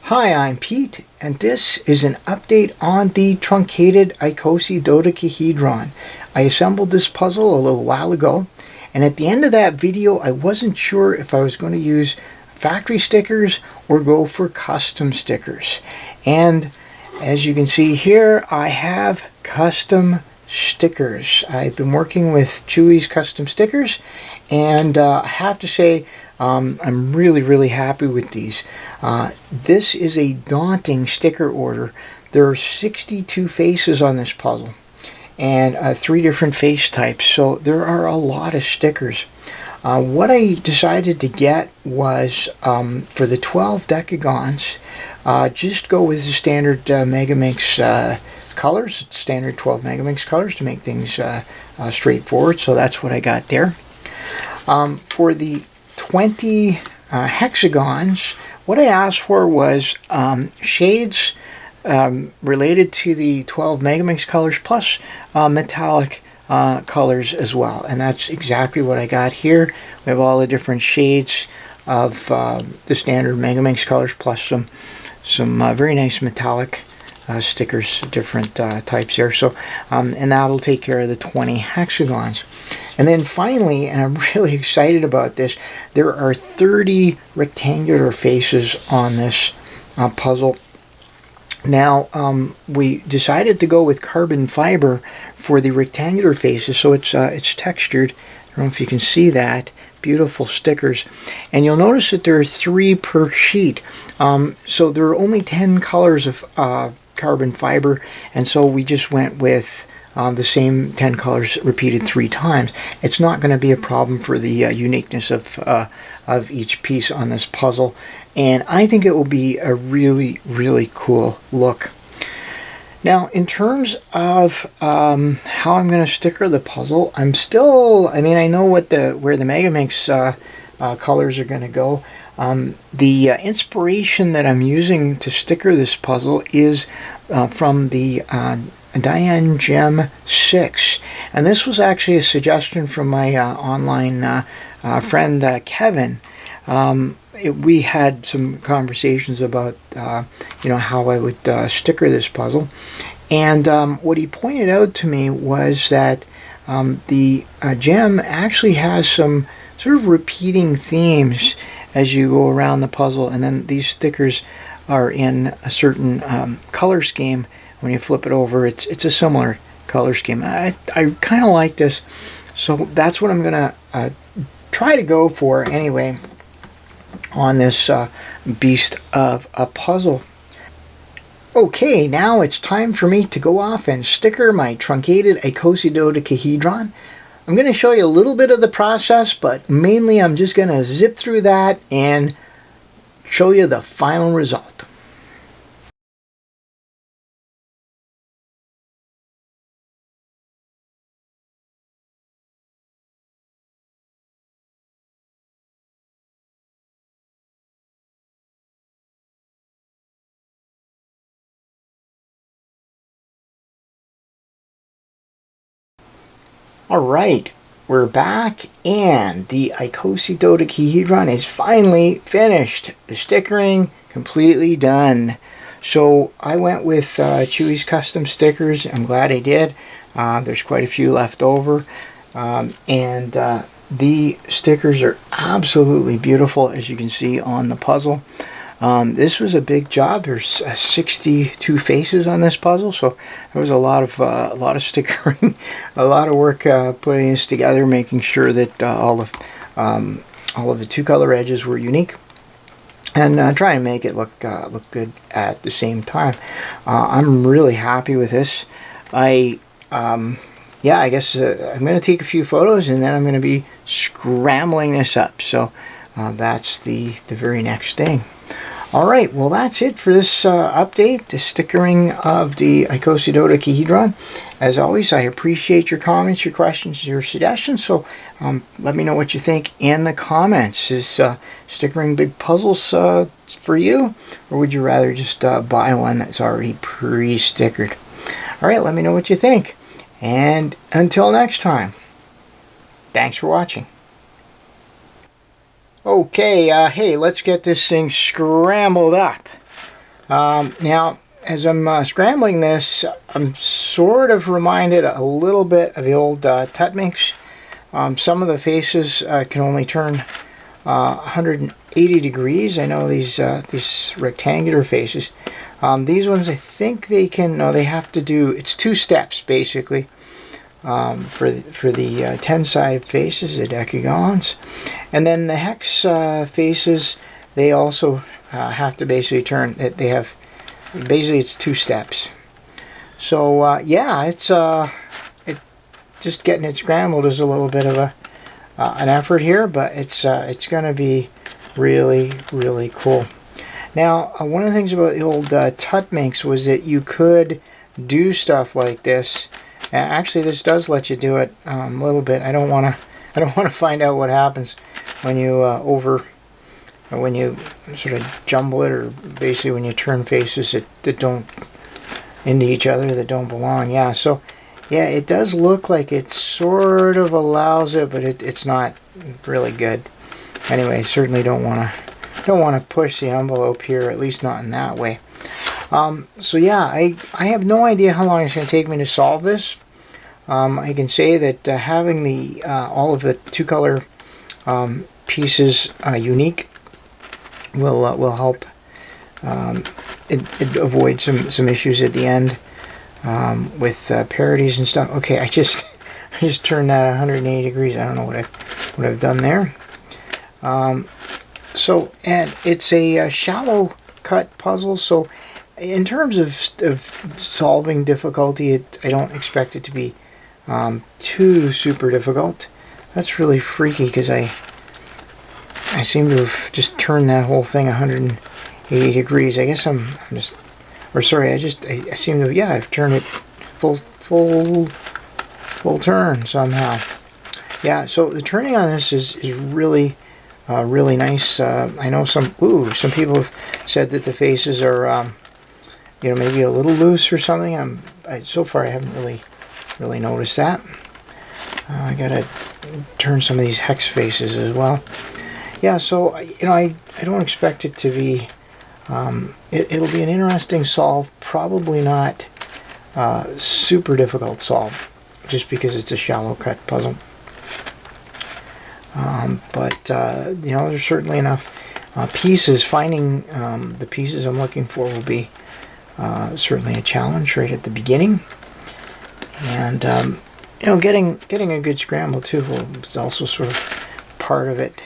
Hi, I'm Pete, and this is an update on the Truncated Icosidodecahedron. I assembled this puzzle a little while ago, and at the end of that video I wasn't sure if I was going to use factory stickers or go for custom stickers. And as you can see here, I have custom stickers. I've been working with Chewie's custom stickers, and I have to say I'm really happy with these. This is a daunting sticker order. There are 62 faces on this puzzle and 3 different face types, so there are a lot of stickers. What I decided to get was for the 12 decagons, just go with the standard Megamix colors, standard 12 Megamix colors to make things straightforward, so that's what I got there. For the 20 hexagons, what I asked for was shades related to the 12 Megamix colors plus metallic colors as well, and that's exactly what I got here. We have all the different shades of the standard Megamix colors plus some very nice metallic stickers, different types here. So and that'll take care of the 20 hexagons. And then finally, and I'm really excited about this, there are 30 rectangular faces on this puzzle. Now, we decided to go with carbon fiber for the rectangular faces, so it's textured. I don't know if you can see that. Beautiful stickers. And you'll notice that there are 3 per sheet. So there are only 10 colors of carbon fiber, and so we just went with the same 10 colors repeated 3 times. It's not going to be a problem for the uniqueness of each piece on this puzzle, and I think it will be a really cool look. Now, in terms of how I'm going to sticker the puzzle, I know where the Megamix colors are going to go. The inspiration that I'm using to sticker this puzzle is from the Diane Gem 6, and this was actually a suggestion from my online friend Kevin. We had some conversations about how I would sticker this puzzle, and what he pointed out to me was that the gem actually has some sort of repeating themes as you go around the puzzle, and then these stickers are in a certain color scheme. When you flip it over, it's a similar color scheme. I kind of like this, so that's what I'm gonna try to go for anyway on this beast of a puzzle. Okay, now it's time for me to go off and sticker my Truncated Icosidodecahedron. I'm going to show you a little bit of the process, but mainly I'm just going to zip through that and show you the final result. Alright, we're back, and the Icosidodecahedron is finally finished. The stickering completely done. So I went with Chewie's custom stickers. I'm glad I did. There's quite a few left over, and the stickers are absolutely beautiful, as you can see on the puzzle. This was a big job. There's 62 faces on this puzzle, so there was a lot of stickering, a lot of work putting this together, making sure that all of the 2 color edges were unique, and try and make it look good at the same time. I'm really happy with this. I guess I'm going to take a few photos, and then I'm going to be scrambling this up. So that's the very next thing. Alright, well that's it for this update, the stickering of the Icosidodecahedron. As always, I appreciate your comments, your questions, your suggestions, so let me know what you think in the comments. Is stickering big puzzles for you, or would you rather just buy one that's already pre-stickered? Alright, let me know what you think, and until next time, thanks for watching. Okay, hey, let's get this thing scrambled up. Now, as I'm scrambling this, I'm sort of reminded a little bit of the old Tut Minx. Some of the faces can only turn 180 degrees. I know these rectangular faces. These ones, I think they can. No, they have to do. It's 2 steps basically for the 10-sided faces, the decagons, and then the hex faces. They also have to basically turn. They have basically it's 2 steps. So yeah, it's just getting it scrambled is a little bit of an effort here, but it's going to be really, really cool. Now, one of the things about the old Tut Minx was that you could do stuff like this. Actually, this does let you do it a little bit. I don't want to find out what happens when you when you sort of jumble it, or basically when you turn faces that don't into each other, that don't belong. Yeah, so yeah, it does look like it sort of allows it, but it's not really good. Anyway, certainly don't want to push the envelope here, at least not in that way. So yeah, I have no idea how long it's going to take me to solve this. I can say that having the all of the 2-color pieces unique will help it avoid some issues at the end with parodies and stuff. Okay, I just turned that 180 degrees. I don't know what I've done there. So, and it's a shallow cut puzzle. So, in terms of solving difficulty, I don't expect it to be too super difficult. That's really freaky because I seem to have just turned that whole thing 180 degrees. I guess I seem to, yeah, I've turned it full turn somehow. Yeah, so the turning on this is really really nice. I know some people have said that the faces are maybe a little loose or something. So far I haven't really noticed that. I gotta turn some of these hex faces as well. Yeah, so I don't expect it to be. It'll be an interesting solve. Probably not super difficult solve, just because it's a shallow cut puzzle. But there's certainly enough pieces. Finding the pieces I'm looking for will be certainly a challenge right at the beginning. And getting a good scramble too is also sort of part of it.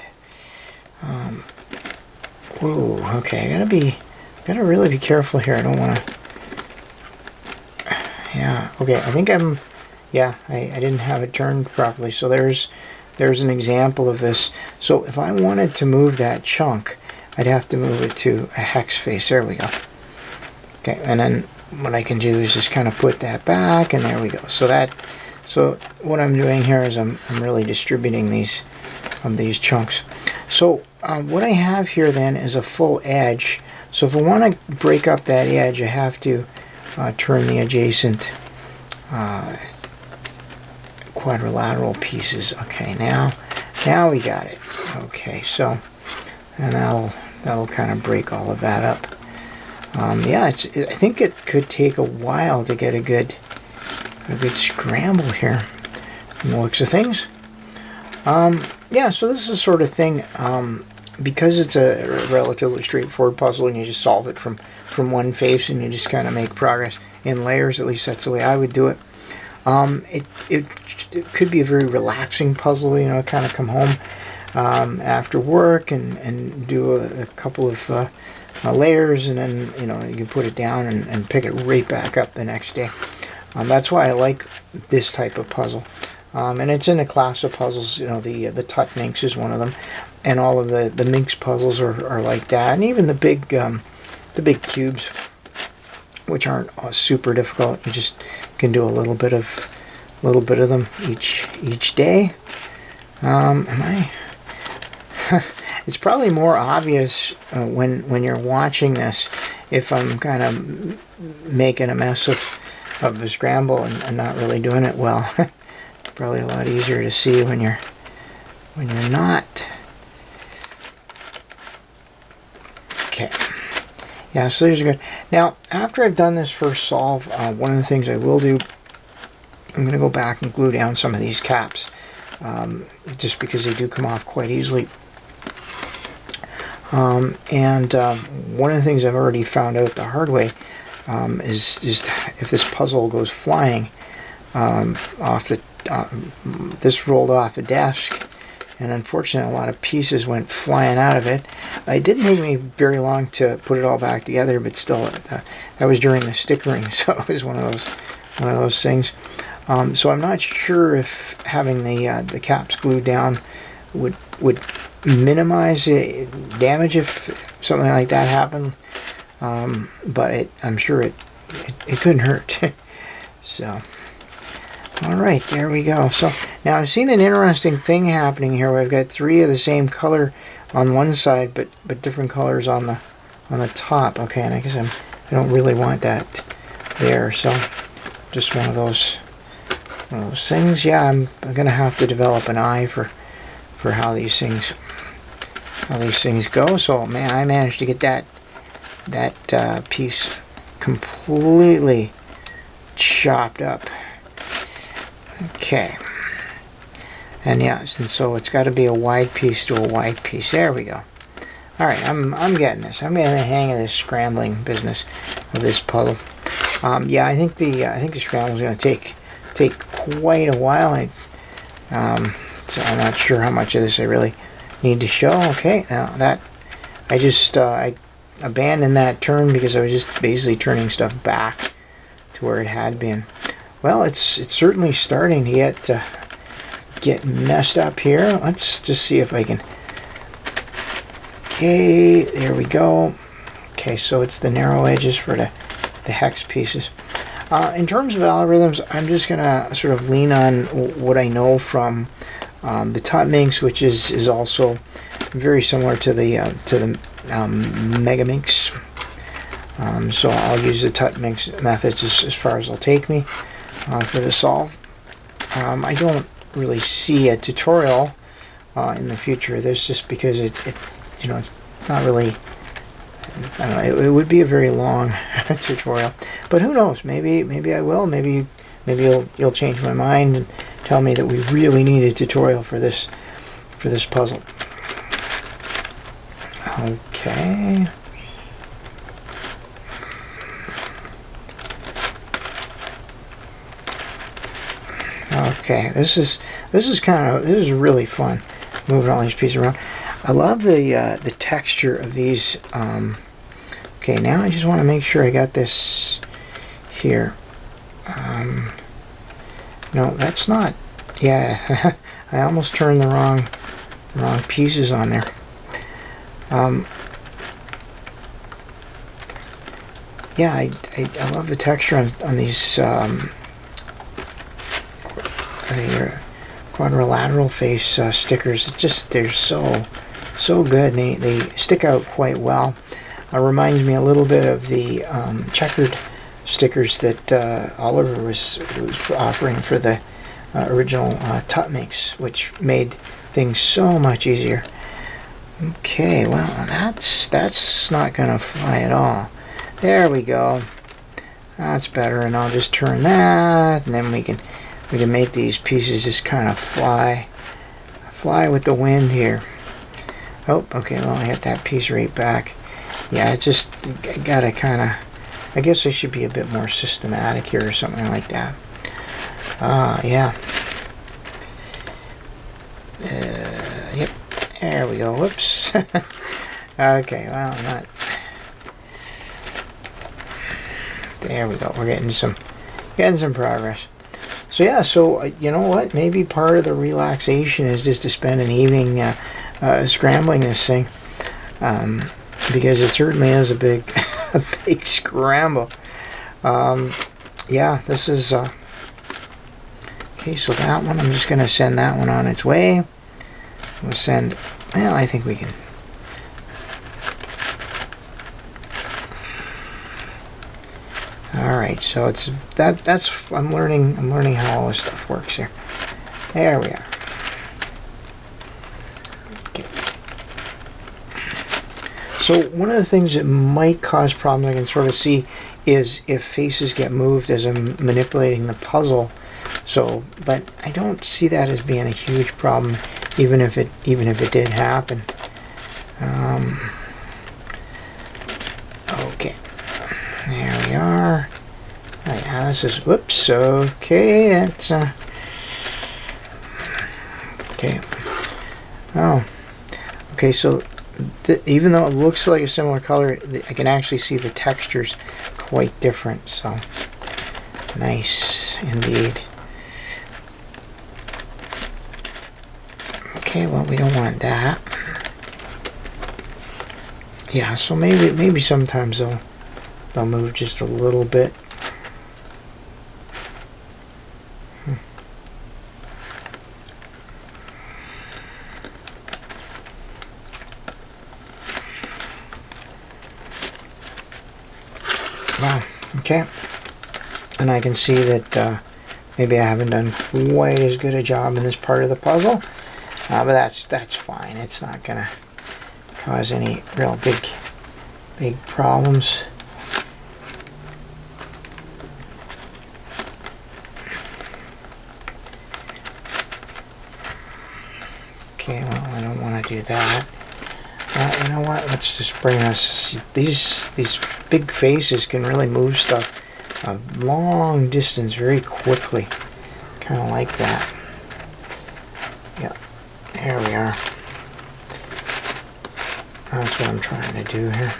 Whoa, okay, I gotta really be careful here. I don't want to. Yeah, okay, I think I didn't have it turned properly. So there's an example of this. So if I wanted to move that chunk, I'd have to move it to a hex face. There we go. Okay, and then what I can do is just kind of put that back, and there we go. So what I'm doing here is I'm really distributing these chunks. So what I have here then is a full edge. So if I want to break up that edge, I have to turn the adjacent quadrilateral pieces. Okay, now we got it. Okay, so and that'll kind of break all of that up. Yeah, I think it could take a while to get a good scramble here from the looks of things. Yeah, so this is the sort of thing, because it's a relatively straightforward puzzle and you just solve it from one face and you just kind of make progress in layers. At least that's the way I would do it. It could be a very relaxing puzzle, kind of come home after work and do a couple of layers, and then you can put it down and pick it right back up the next day. That's why I like this type of puzzle. And it's in a class of puzzles. The Tut Minx is one of them, and all of the Minx puzzles are like that, and even the big cubes, which aren't super difficult. You just can do a little bit of them each day. It's probably more obvious when you're watching this if I'm kind of making a mess of the scramble and not really doing it well. Probably a lot easier to see when you're not. Okay. Yeah, so these are good. Now, after I've done this first solve, one of the things I will do, I'm going to go back and glue down some of these caps, just because they do come off quite easily. And one of the things I've already found out the hard way is just if this puzzle goes flying off the, this rolled off the desk, and unfortunately a lot of pieces went flying out of it. It didn't take me very long to put it all back together, but still, that was during the stickering, so it was one of those things. So I'm not sure if having the caps glued down would minimize damage if something like that happened, but I'm sure it couldn't hurt. So, all right, there we go. So now I've seen an interesting thing happening here where I've got 3 of the same color on one side, but different colors on the top. Okay, and I guess I don't really want that there. So just one of those things. Yeah, I'm gonna have to develop an eye for how these things go. So man, I managed to get that piece completely chopped up. Okay, and yes, and so it's got to be a wide piece to a wide piece. There we go. All right, I'm getting this. I'm getting the hang of this scrambling business of this puzzle. Yeah, I think the scramble is going to take quite a while. So I'm not sure how much of this I really need to show. Okay, now that I just I abandoned that turn because I was just basically turning stuff back to where it had been. Well, it's certainly starting to get messed up here. Let's just see if I can. Okay, there we go. Okay, so it's the narrow edges for the hex pieces. In terms of algorithms, I'm just gonna sort of lean on what I know from the Tutminx, which is also very similar to the Megaminx. So I'll use the Tutminx methods as far as it'll take me for the solve. I don't really see a tutorial in the future of this, just because it's not really. I don't know, it would be a very long tutorial, but who knows? Maybe I will. Maybe you'll change my mind and tell me that we really need a tutorial for this puzzle. Okay. Okay, this is really fun, moving all these pieces around. I love the texture of these. Okay, now I just want to make sure I got this here. No, that's not. Yeah, I almost turned the wrong pieces on there. Yeah, I love the texture on these quadrilateral face stickers. They're so good. They stick out quite well. Reminds me a little bit of the checkered stickers that Oliver was offering for the original Tutminx, which made things so much easier. Okay, well that's not gonna fly at all. There we go. That's better, and I'll just turn that, and then we can make these pieces just kind of fly with the wind here. Oh, okay, well I got that piece right back. Yeah, I gotta kind of, I guess I should be a bit more systematic here or something like that. Yeah. Yep, there we go. Whoops. Okay, well, not. There we go. We're getting some progress. So yeah, so you know what? Maybe part of the relaxation is just to spend an evening scrambling this thing, because it certainly is a big scramble. Yeah, this is okay. So that one, I'm just going to send that one on its way. We'll send. Well, I think we can. All right, so it's that's I'm learning how all this stuff works here. There we are. Okay. So one of the things that might cause problems I can sort of see is if faces get moved as I'm manipulating the puzzle. So, but I don't see that as being a huge problem, even if it did happen. Okay, there we are. Right, now this is, whoops, okay, that's, okay. Oh, okay, so even though it looks like a similar color, I can actually see the textures quite different, so nice indeed. Okay, well, we don't want that. Yeah, so maybe sometimes they'll move just a little bit. Wow, okay. And I can see that maybe I haven't done quite as good a job in this part of the puzzle, but that's fine. It's not gonna cause any real big problems. Okay, well, I don't want to do that. You know what? Let's just bring us these big faces can really move stuff a long distance very quickly. Kind of like that. Yeah, there we are. That's what I'm trying to do here.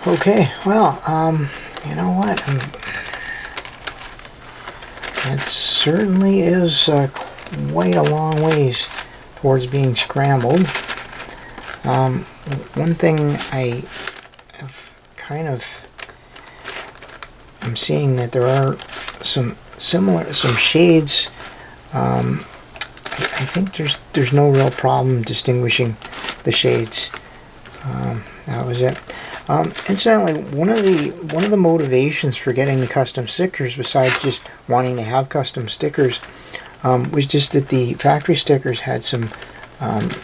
Okay, well, you know what? It certainly is quite a long ways towards being scrambled. One thing I have I'm seeing that there are some shades. I think there's no real problem distinguishing the shades. That was it. Incidentally, one of the motivations for getting the custom stickers, besides just wanting to have custom stickers, was just that the factory stickers had some.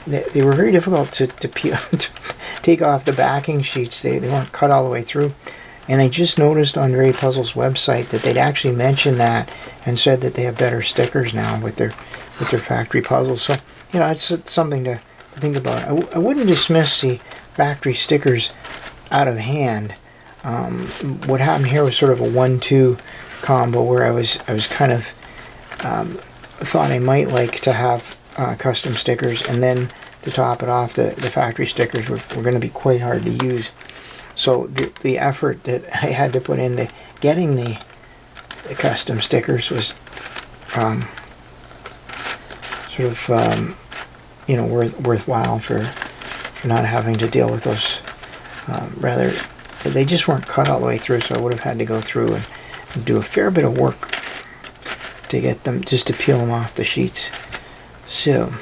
They were very difficult to peel, to take off the backing sheets. They weren't cut all the way through, and I just noticed on VeryPuzzle's website that they'd actually mentioned that and said that they have better stickers now with their factory puzzles. So you know, it's something to think about. I wouldn't dismiss the factory stickers out of hand. What happened here was sort of a 1-2 combo where I was kind of thought I might like to have custom stickers, and then to top it off, the factory stickers were going to be quite hard to use. So the effort that I had to put into getting the custom stickers was sort of you know, worthwhile for not having to deal with those. Rather, they just weren't cut all the way through, so I would have had to go through and do a fair bit of work to get them, just to peel them off the sheets. So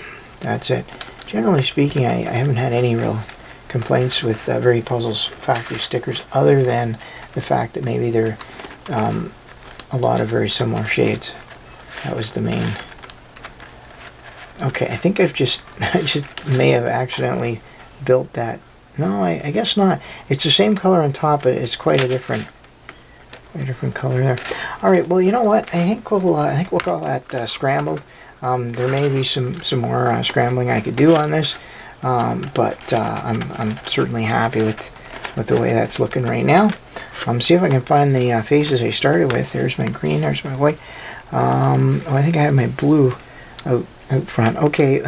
that's it. Generally speaking, I haven't had any real complaints with VeryPuzzle's factory stickers, other than the fact that maybe they're a lot of very similar shades. That was the main. Okay, I think I just may have accidentally built that. No, I guess not. It's the same color on top, but it's quite a different color there. All right. Well, you know what? I think we'll call that scrambled. There may be some more scrambling I could do on this, but I'm certainly happy with the way that's looking right now. See if I can find the faces I started with. There's my green. There's my white. Oh, I think I have my blue out front. Okay.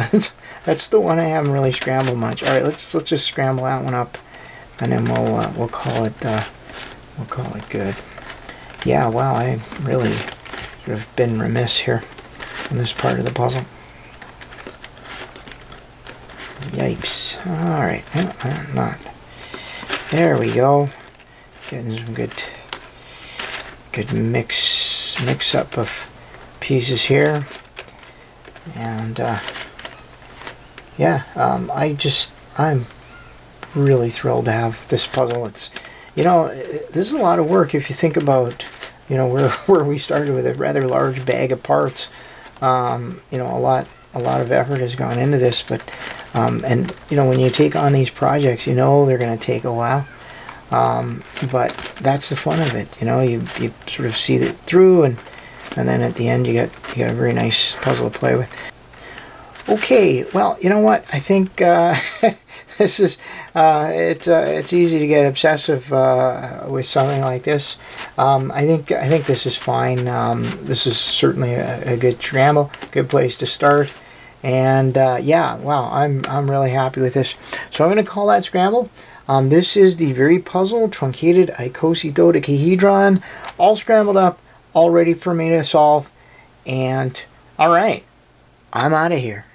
That's the one I haven't really scrambled much. All right, let's just scramble that one up, and then we'll call it good. Yeah, wow, I really sort of been remiss here in this part of the puzzle. Yipes! All right, not. There we go. Getting some good mix up of pieces here, and. Yeah, I'm really thrilled to have this puzzle. It's, you know, this is a lot of work if you think about, you know, where we started with a rather large bag of parts. You know, a lot of effort has gone into this, but and you know, when you take on these projects, you know they're going to take a while, but that's the fun of it. You know, you sort of see it through, and then at the end you got a very nice puzzle to play with. Okay, well, you know what? I think this is it's easy to get obsessive with something like this. I think this is fine. This is certainly a good scramble, good place to start. And yeah, wow, I'm really happy with this. So I'm going to call that scramble. This is the VeryPuzzle Truncated Icosidodecahedron, all scrambled up, all ready for me to solve. And all right, I'm out of here.